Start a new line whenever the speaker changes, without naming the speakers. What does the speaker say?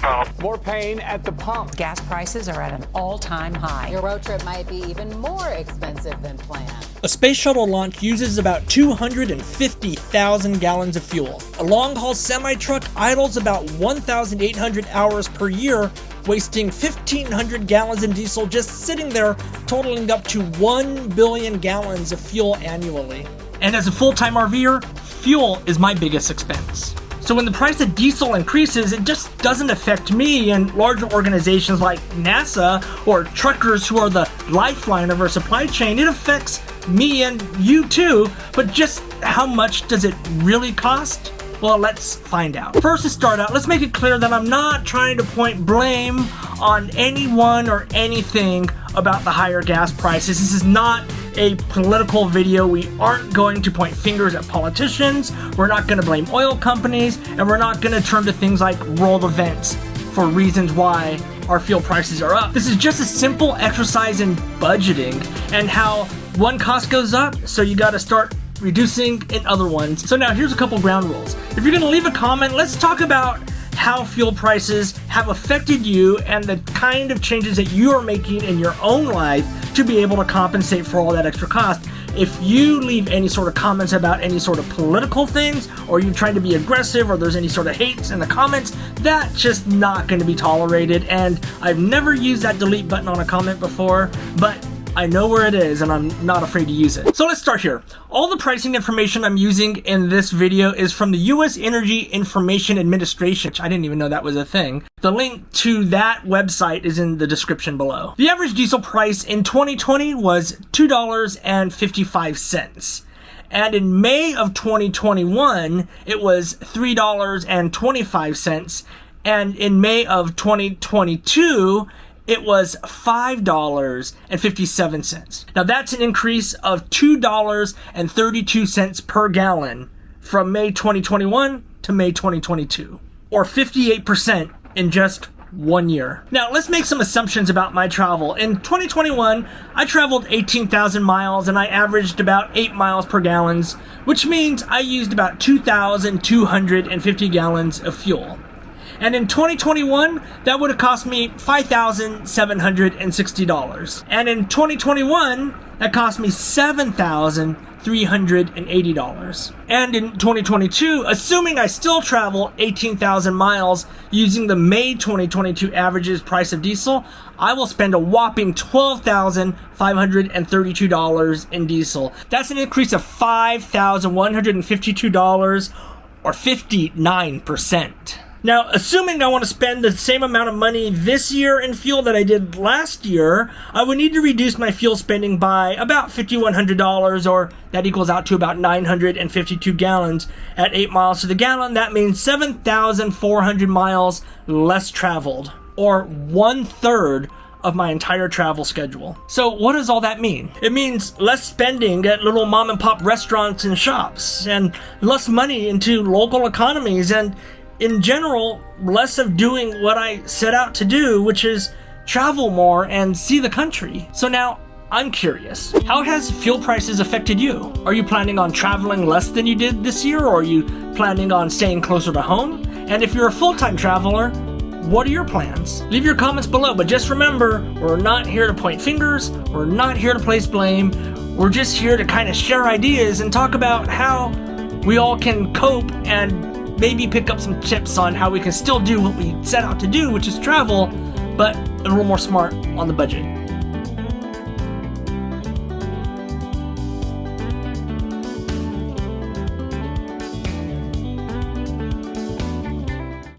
problem.
More pain at the pump.
Gas prices are at an all-time high.
Your road trip might be even more expensive than planned.
A space shuttle launch uses about 250,000 gallons of fuel. A long-haul semi-truck idles about 1,800 hours per year, wasting 1,500 gallons in diesel just sitting there, totaling up to 1 billion gallons of fuel annually. And as a full-time RVer, fuel is my biggest expense. So when the price of diesel increases, it just doesn't affect me and larger organizations like NASA or truckers who are the lifeline of our supply chain. It affects me and you too, but just how much does it really cost? Well, let's find out. First, to start out, let's make it clear that I'm not trying to point blame on anyone or anything about the higher gas prices. This is not a political video. We aren't going to point fingers at politicians. We're not going to blame oil companies, and we're not going to turn to things like world events for reasons why our fuel prices are up. This is just a simple exercise in budgeting and how one cost goes up, so you got to start reducing in other ones. So now here's a couple ground rules. If you're going to leave a comment, let's talk about how fuel prices have affected you and the kind of changes that you are making in your own life to be able to compensate for all that extra cost. If you leave any sort of comments about any sort of political things, or you're trying to be aggressive, or there's any sort of hates in the comments, that's just not going to be tolerated. And I've never used that delete button on a comment before, but I know where it is and I'm not afraid to use it. So let's start here. All the pricing information I'm using in this video is from the U.S. Energy Information Administration, which I didn't even know that was a thing. The link to that website is in the description below. The average diesel price in 2020 was $2.55. And in May of 2021, it was $3.25. And in May of 2022, it was $5.57. Now that's an increase of $2.32 per gallon from May 2021 to May 2022, or 58% in just 1 year. Now let's make some assumptions about my travel. In 2021, I traveled 18,000 miles and I averaged about 8 miles per gallon, which means I used about 2,250 gallons of fuel. And in 2021, that would have cost me $5,760. And in 2021, that cost me $7,380. And in 2022, assuming I still travel 18,000 miles using the May 2022 averages price of diesel, I will spend a whopping $12,532 in diesel. That's an increase of $5,152, or 59%. Now, assuming I want to spend the same amount of money this year in fuel that I did last year, I would need to reduce my fuel spending by about $5,100, or that equals out to about 952 gallons at 8 miles to the gallon. That means 7,400 miles less traveled, or 1/3 of my entire travel schedule. So what does all that mean? It means less spending at little mom and pop restaurants and shops, and less money into local economies, and in general, less of doing what I set out to do, which is travel more and see the country. So now, I'm curious, how has fuel prices affected you? Are you planning on traveling less than you did this year, or are you planning on staying closer to home? And if you're a full-time traveler, what are your plans? Leave your comments below, but just remember, we're not here to point fingers, we're not here to place blame, we're just here to kind of share ideas and talk about how we all can cope and maybe pick up some tips on how we can still do what we set out to do, which is travel, but a little more smart on the budget.